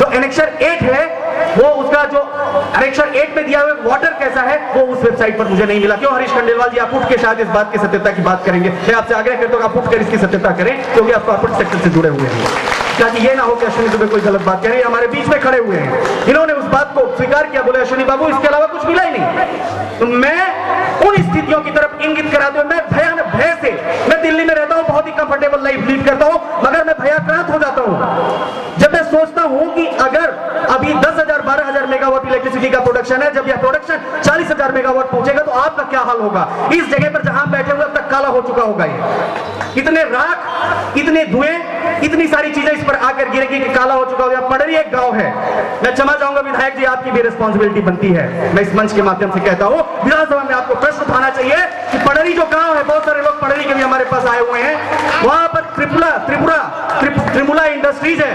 जो एनेक्सर 8 है वो उसका जो एनेक्सर 8 में दिया हुआ वाटर कैसा है वो उस वेबसाइट पर मुझे नहीं मिला। क्यों हरीश खंडेलवाल जी, आप उठ के शायद इस बात की सत्यता की बात करेंगे। मैं आपसे आग्रह करता हूं आप उठ कर इसकी सत्यता करें, क्योंकि आप कॉर्पोरेट सेक्टर से जुड़े हुए हैं, ताकि ये ना हो कि अश्विनी दुबे कोई गलत बात कह रहे हैं। हमारे बीच में खड़े हुए हैं, इन्होंने उस बात को स्वीकार किया, बोले अश्विनी बाबू इसके अलावा कुछ मिला ही नहीं। तो मैं उन स्थितियों की तरफ इंगित कराते हुए, मैं भयानक भय से, मैं दिल्ली में रहता हूं, बहुत ही कंफर्टेबल लाइफ लीड करता हूं, मगर मैं भयाक्रांत हो जाता हूं जब मैं सोचता हूं कि अगर अभी 10,000 12,000 मेगावाट इलेक्ट्रिसिटी का प्रोडक्शन है, जब यह प्रोडक्शन 40,000 मेगावाट पहुंचेगा तो आपका क्या हाल होगा। इस जगह पर जहां बैठे हुए अब तक काला हो चुका होगा, ये इतने राख, इतने धुएं, इतनी सारी चीजें इस पर आकर गिरेगी कि काला हो चुका होगा। पडरी एक गांव है, मैं क्षमा चाहूंगा विधायक जी, आपकी भी रिस्पॉन्सिबिलिटी बनती है, मैं इस मंच के माध्यम से कहता हूं, विधानसभा में आपको प्रश्न उठाना चाहिए कि पडरी जो गांव है, बहुत सारे लोग पडरी के भी हमारे पास आए हुए हैं, वहां पर त्रिपुरा इंडस्ट्रीज है।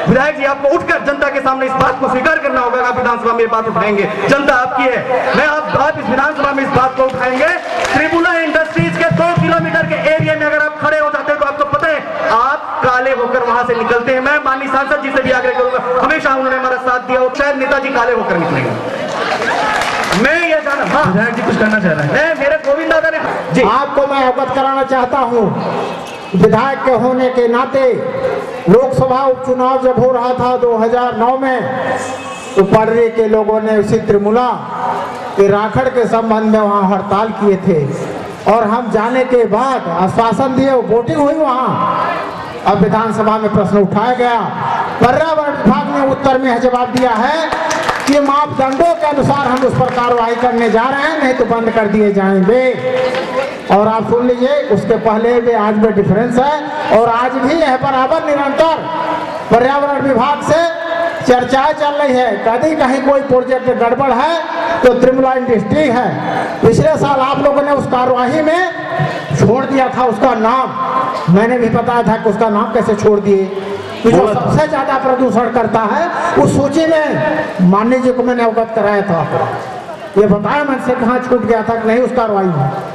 विधायक जी आपको उठकर जनता के सामने इस बात को स्वीकार करना होगा, आप विधानसभा में बात उठाएंगे, जनता आपकी है, मैं आप इस विधानसभा में इस बात को उठाएंगे। त्रिपुरा इंडस्ट्रीज के 2 किलोमीटर के एरिया में अगर आप खड़े हो जाते हैं तो आपको पता है आप काले होकर वहां से निकलते हैं। मैं माननीय सांसद जी से भी आग्रह करूंगा, हमेशा उन्होंने हमारा साथ दिया और शायद नेताजी काले होकर निकलेंगे। मैं ये जाना, हाँ विधायक जी कुछ करना चाह रहे हैं, मेरे गोविंद दादा ने जी आपको मैं अवगत कराना चाहता हूँ, विधायक के होने के नाते लोकसभा उपचुनाव जब हो रहा था 2009 में, तो पडरी के लोगों ने उसी त्रिमुला के राखड़ के संबंध में वहाँ हड़ताल किए थे और हम जाने के बाद आश्वासन दिए, वोटिंग हुई वहाँ। अब विधानसभा में प्रश्न उठाया गया, पर्यावरण विभाग ने उत्तर में जवाब दिया है कि मापदंडों के अनुसार हम उस पर कार्रवाई करने जा रहे हैं, नहीं तो बंद कर दिए जाएंगे। और आप सुन लीजिए, उसके पहले भी आज में डिफरेंस है और आज भी यह बराबर निरंतर पर्यावरण विभाग से चर्चाएं चल रही है। कभी कहीं कोई प्रोजेक्ट गड़बड़ है तो त्रिमुला इंडस्ट्री है। पिछले साल आप लोगों ने उस कार्यवाही में छोड़ दिया था उसका नाम, मैंने भी बताया था कि उसका नाम कैसे छोड़ दिए, जो सबसे ज्यादा प्रदूषण करता है उस सूची में माननीय जी को मैंने अवगत कराया था, ये बताया मैंने से कहाँ छूट गया था कि नहीं उस कार्रवाई में।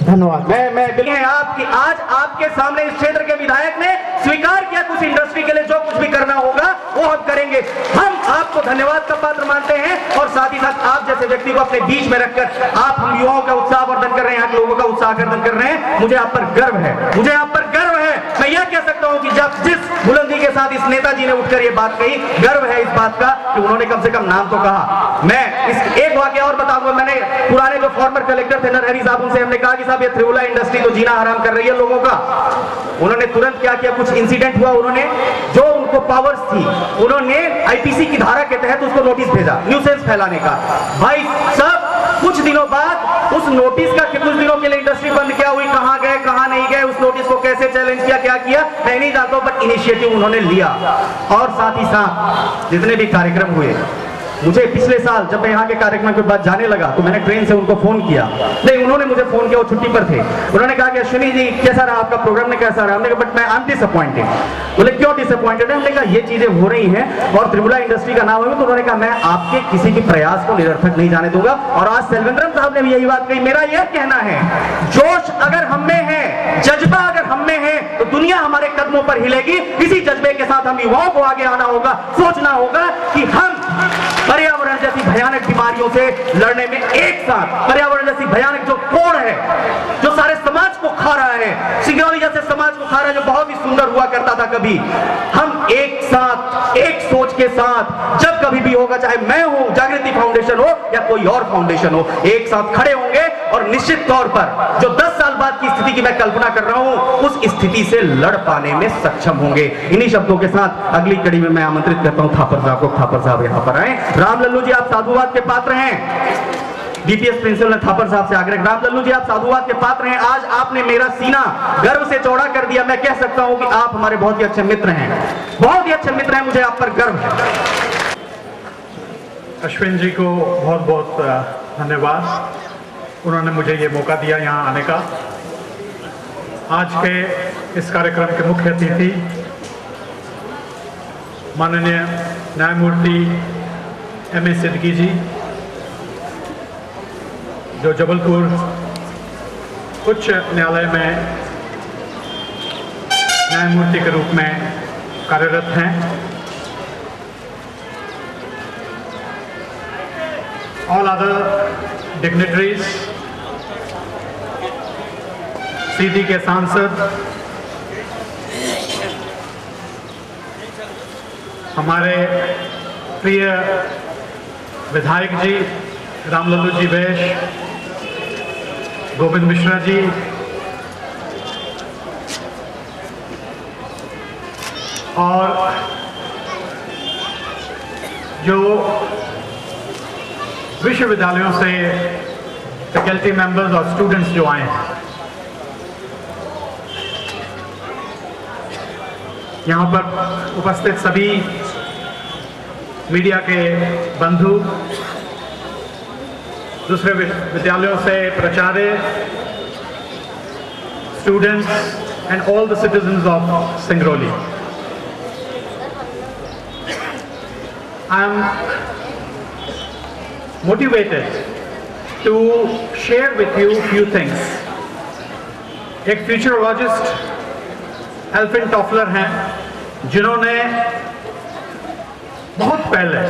धन्यवाद। मैं आपकी आज आपके सामने इस क्षेत्र के विधायक ने स्वीकार किया कि उस इंडस्ट्री के लिए जो कुछ भी करना होगा वो हम करेंगे। हम आपको धन्यवाद का पात्र मानते हैं और साथ ही साथ आप जैसे व्यक्ति को अपने बीच में रखकर आप हम युवाओं का उत्साहवर्धन कर रहे हैं, यहाँ के लोगों का उत्साहवर्धन कर रहे हैं। मुझे आप पर गर्व है, मुझे आप पर गर्व है। मैं यह कह सकता हूं कि जब जिस बुलंदी के साथ इस नेताजी ने उठकर यह बात कही, गर्व है इस बात का कि उन्होंने कम से कम नाम तो कहा। मैं इस एक वाकया और बताऊंगा, मैंने पुराने जो फॉर्मर कलेक्टर थे नरहरी साहब, उनसे हमने कहा कि साहब ये त्रिपुरा इंडस्ट्री तो जीना हराम कर रही है लोगों का। उन्होंने तुरंत क्या किया, कुछ इंसिडेंट हुआ, उन्होंने जो उनको पावर्स थी उन्होंने आईपीसी की धारा के तहत उसको नोटिस भेजा न्यूसेंस फैलाने का। भाई सब कुछ दिनों बाद उस नोटिस का कुछ दिनों के लिए इंडस्ट्री बंद क्या हुई, कहां गए कहां नहीं गए, उस नोटिस को कैसे चैलेंज किया, क्या किया मैं नहीं जानता हूं, बट इनिशिएटिव उन्होंने लिया। और साथ ही साथ जितने भी कार्यक्रम हुए, मुझे पिछले साल जब मैं यहाँ के कार्यक्रम के बाद जाने लगा तो मैंने ट्रेन से उनको फोन किया, नहीं उन्होंने मुझे फोन किया, वो छुट्टी पर थे। उन्होंने कहा कि अश्विनी जी कैसा रहा आपका प्रोग्राम, ने कैसा रहा, हमने कहा बट मैं आई एम डिसअपॉइंटेड। बोले क्यों डिसअपॉइंटेड है, हमने कहा ये चीजें हो रही हैं और त्रिपुरा इंडस्ट्री का नाम है। तो उन्होंने कहा मैं आपके किसी भी प्रयास को निरर्थक नहीं जाने दूंगा। और आज सेल्वेंद्रन साहब ने भी यही बात कही। मेरा यह कहना है, जोश अगर हम में है, जज्बा अगर हम में है तो दुनिया हमारे कदमों पर हिलेगी। इसी जज्बे के साथ हम युवाओं को आगे आना होगा, सोचना होगा कि हम पर्यावरण जैसी भयानक बीमारियों से लड़ने में एक साथ, पर्यावरण जैसी भयानक जो कोड़ है जो सारे समाज को खा रहा है, सिंगरौली जैसे समाज को खा रहा है जो बहुत ही सुंदर हुआ करता था कभी, हम एक साथ एक सोच के साथ जब कभी भी होगा, चाहे मैं हूं, जागृति फाउंडेशन हो या कोई और फाउंडेशन हो, एक साथ खड़े होंगे और निश्चित तौर पर जो 10 साल बाद की स्थिति की मैं कल्पना कर रहा हूं उस स्थिति से लड़ पाने में सक्षम होंगे। इन्हीं शब्दों के साथ अगली कड़ी में मैं आमंत्रित करता हूं थापर साहब को। थापर साहब यहां पर आए। राम लल्लू जी आप साधुवाद के पात्र हैं, डीपीएस प्रिंसिपल ने थापर साहब से आग्रह। राम लल्लू जी आप साधुवाद के पात्र हैं, आज आपने मेरा सीना गर्व से चौड़ा कर दिया। मैं कह सकता हूं कि आप हमारे बहुत ही अच्छे मित्र हैं, बहुत ही अच्छे मित्र हैं, मुझे आप पर गर्व है। अश्विन जी को बहुत बहुत धन्यवाद, उन्होंने मुझे ये मौका दिया यहाँ आने का। आज के इस कार्यक्रम के मुख्य अतिथि माननीय न्यायमूर्ति एम.ए. सिद्दीकी जी, जो जबलपुर उच्च न्यायालय में न्यायमूर्ति के रूप में कार्यरत हैं। all other dignitaries, सीधी के सांसद, हमारे प्रिय विधायक जी रामलल्लू जी वैश, गोविंद मिश्रा जी, और जो विश्वविद्यालयों से फैकल्टी मेंबर्स और स्टूडेंट्स जो आए हैं, यहाँ पर उपस्थित सभी मीडिया के बंधु, दूसरे विद्यालयों से प्राचार्य, students and all the citizens of Singrauli, I am motivated to share with you few things. एक फ्यूचरोलॉजिस्ट एल्फिन टॉफलर हैं जिन्होंने बहुत पहले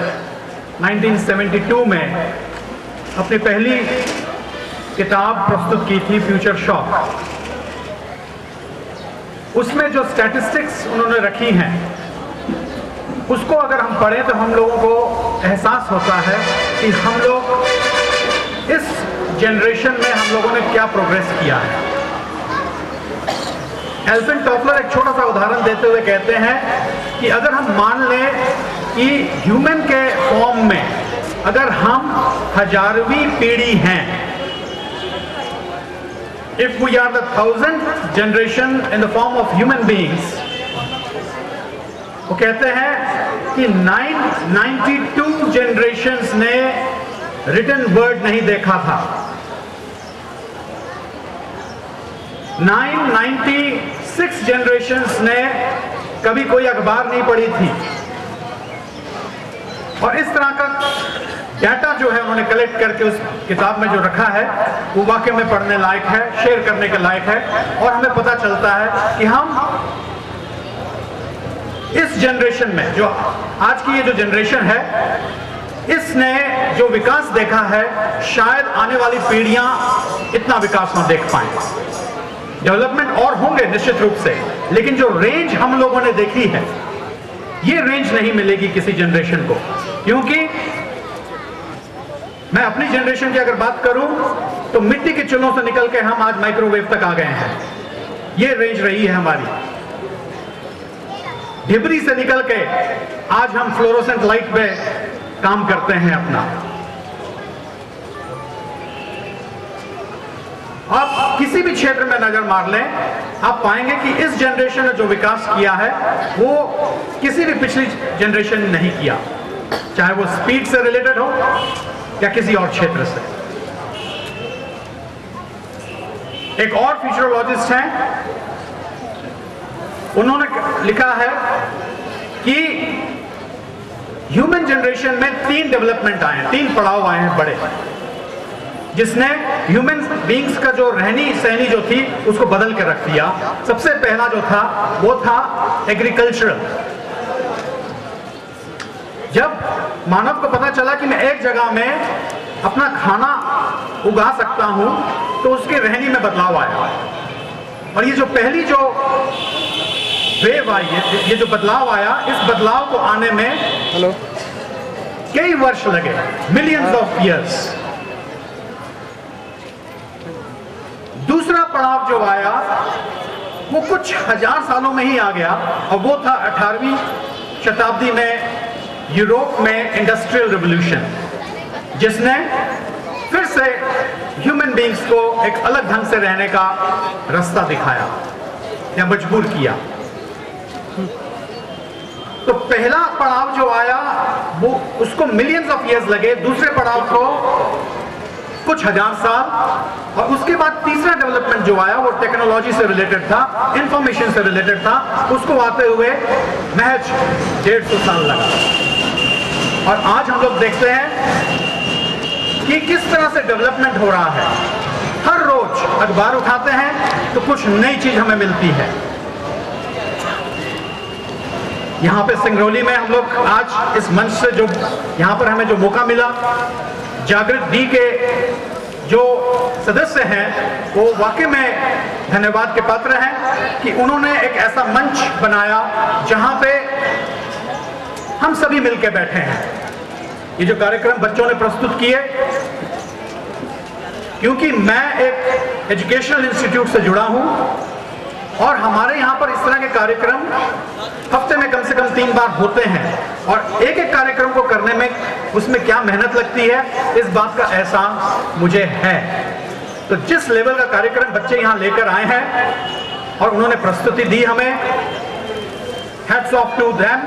1972 में अपनी पहली किताब प्रस्तुत की थी फ्यूचर शॉक। उसमें जो स्टैटिस्टिक्स उन्होंने रखी हैं उसको अगर हम पढ़ें तो हम लोगों को एहसास होता है कि हम लोग इस जनरेशन में हम लोगों ने क्या प्रोग्रेस किया है। एल्फिन टॉफलर एक छोटा सा उदाहरण देते हुए कहते हैं कि अगर हम मान लें कि ह्यूमन के फॉर्म में अगर हम 1000वीं पीढ़ी हैं, if we are the 1000th generation in the form of human beings, वो कहते हैं कि 992 जनरेशन्स ने रिटन वर्ड नहीं देखा था, 996 जनरेशन्स ने कभी कोई अखबार नहीं पढ़ी थी। और इस तरह का डाटा जो है उन्होंने कलेक्ट करके उस किताब में जो रखा है वो वाकई में पढ़ने लायक है, शेयर करने के लायक है। और हमें पता चलता है कि हम इस जनरेशन में, जो आज की ये जो जनरेशन है, इसने जो विकास देखा है शायद आने वाली पीढ़ियां इतना विकास न देख पाए। डेवलपमेंट और होंगे निश्चित रूप से, लेकिन जो रेंज हम लोगों ने देखी है ये रेंज नहीं मिलेगी किसी जनरेशन को। क्योंकि मैं अपनी जनरेशन की अगर बात करूं तो मिट्टी के चूल्हों से निकल के हम आज माइक्रोवेव तक आ गए हैं, ये रेंज रही है हमारी। ढिबरी से निकल के आज हम फ्लोरोसेंट लाइट पे काम करते हैं अपना। आप किसी भी क्षेत्र में नजर मार लें, आप पाएंगे कि इस जनरेशन ने जो विकास किया है वो किसी भी पिछली जनरेशन ने नहीं किया, चाहे वो स्पीड से रिलेटेड हो या किसी और क्षेत्र से। एक और फ्यूचरोलॉजिस्ट हैं, उन्होंने लिखा है कि ह्यूमन जनरेशन में 3 डेवलपमेंट आए हैं, 3 पड़ाव आए हैं बड़े, जिसने ह्यूमन बीइंग्स का जो रहनी सहनी जो थी उसको बदल के रख दिया। सबसे पहला जो था वो था एग्रीकल्चरल। जब मानव को पता चला कि मैं एक जगह में अपना खाना उगा सकता हूं तो उसके रहनी में बदलाव आया। और ये जो पहली जो वेव आई, ये जो बदलाव आया, इस बदलाव को आने में कई वर्ष लगे, मिलियंस ऑफ ईयर्स। दूसरा पड़ाव जो आया वो कुछ 1000 सालों में ही आ गया, और वो था 18वीं शताब्दी में यूरोप में इंडस्ट्रियल रिवॉल्यूशन, जिसने फिर से ह्यूमन बीइंग्स को एक अलग ढंग से रहने का रास्ता दिखाया या मजबूर किया। तो पहला पड़ाव जो आया वो उसको मिलियंस ऑफ ईयर्स लगे, दूसरे पड़ाव को कुछ 1000 साल, और उसके बाद तीसरा डेवलपमेंट जो आया वो टेक्नोलॉजी से रिलेटेड था, इंफॉर्मेशन से रिलेटेड था, उसको आते हुए महज 150 साल लगा। और आज हम लोग देखते हैं कि किस तरह से डेवलपमेंट हो रहा है। हर रोज अखबार उठाते हैं तो कुछ नई चीज हमें मिलती है। यहाँ पे सिंगरौली में हम लोग आज इस मंच से जो यहाँ पर हमें जो मौका मिला जागृत डी के जो सदस्य हैं वो वाकई में धन्यवाद के पात्र हैं कि उन्होंने एक ऐसा मंच बनाया जहां पे हम सभी मिलकर बैठे हैं। ये जो कार्यक्रम बच्चों ने प्रस्तुत किए, क्योंकि मैं एक एजुकेशनल इंस्टीट्यूट से जुड़ा हूं और हमारे यहाँ पर इस तरह के कार्यक्रम हफ्ते में कम से कम 3 बार होते हैं और एक एक कार्यक्रम को करने में उसमें क्या मेहनत लगती है, इस बात का एहसास मुझे है। तो जिस लेवल का कार्यक्रम बच्चे यहाँ लेकर आए हैं और उन्होंने प्रस्तुति दी हमें, hats off to them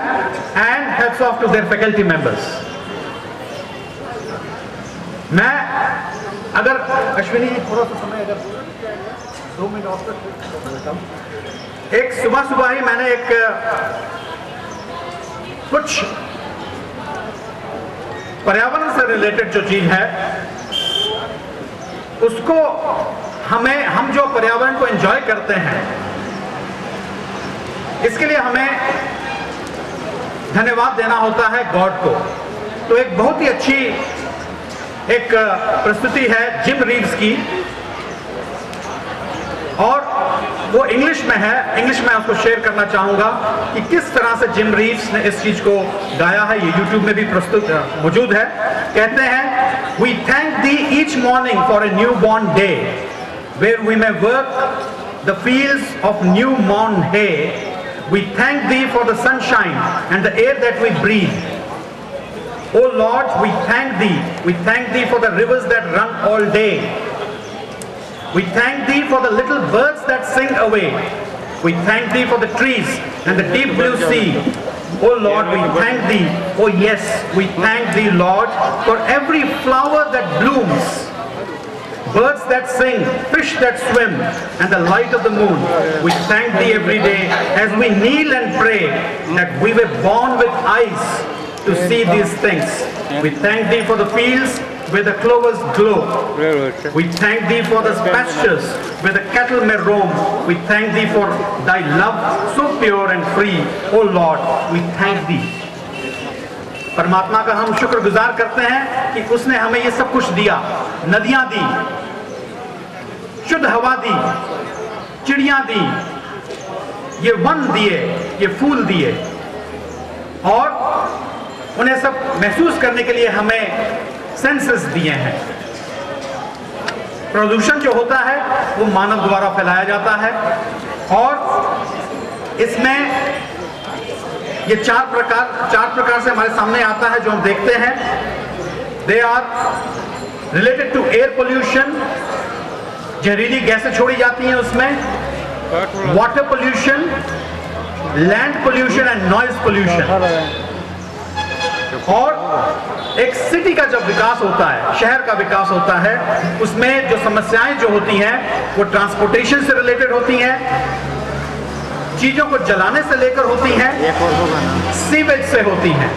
and hats off to their faculty members. मैं अगर अश्विनी जी थोड़ा सा समय अगर 2 मिनट और तक, एक सुबह ही मैंने एक कुछ पर्यावरण से रिलेटेड जो चीज है उसको हम जो पर्यावरण को एंजॉय करते हैं इसके लिए हमें धन्यवाद देना होता है गॉड को। तो एक बहुत ही अच्छी एक प्रस्तुति है जिम रीव्स की और वो इंग्लिश में है। इंग्लिश में उसको शेयर करना चाहूंगा कि किस तरह से जिम रीव्स ने इस चीज को गाया है। ये यूट्यूब में भी प्रस्तुत मौजूद है। कहते हैं, we thank thee each morning for a new born day where we may work the fields of new morn hay. We thank thee for the sunshine and the air that we breathe. Oh Lord, we thank thee. We thank thee for the rivers that run all day. We thank thee for the little birds that sing away. We thank thee for the trees and the deep blue sea. Oh Lord, we thank thee. Oh yes, we thank thee, Lord, for every flower that blooms, birds that sing, fish that swim, and the light of the moon. We thank thee every day as we kneel and pray that we were born with eyes to see these things. We thank thee for the fields where the clovers glow. We thank thee for the pastures where the cattle may roam. We thank thee for thy love so pure and free. Oh Lord, we thank thee. परमात्मा का हम शुक्रगुजार करते हैं कि उसने हमें ये सब कुछ दिया। नदियां दी, शुद्ध हवा दी, चिड़ियां दी, ये वन दिए, ये फूल दिए और उन्हें सब महसूस करने के लिए हमें सेंसेस दिए हैं। प्रदूषण जो होता है वो मानव द्वारा फैलाया जाता है और इसमें ये चार प्रकार से हमारे सामने आता है जो हम देखते हैं। They are related to air pollution, जहरीली गैसें छोड़ी जाती हैं उसमें, water pollution, land pollution and noise pollution. और एक सिटी का जब विकास होता है, शहर का विकास होता है, उसमें जो समस्याएं जो होती हैं वो ट्रांसपोर्टेशन से रिलेटेड होती हैं, चीजों को जलाने से लेकर होती हैं, सीवेज से होती हैं।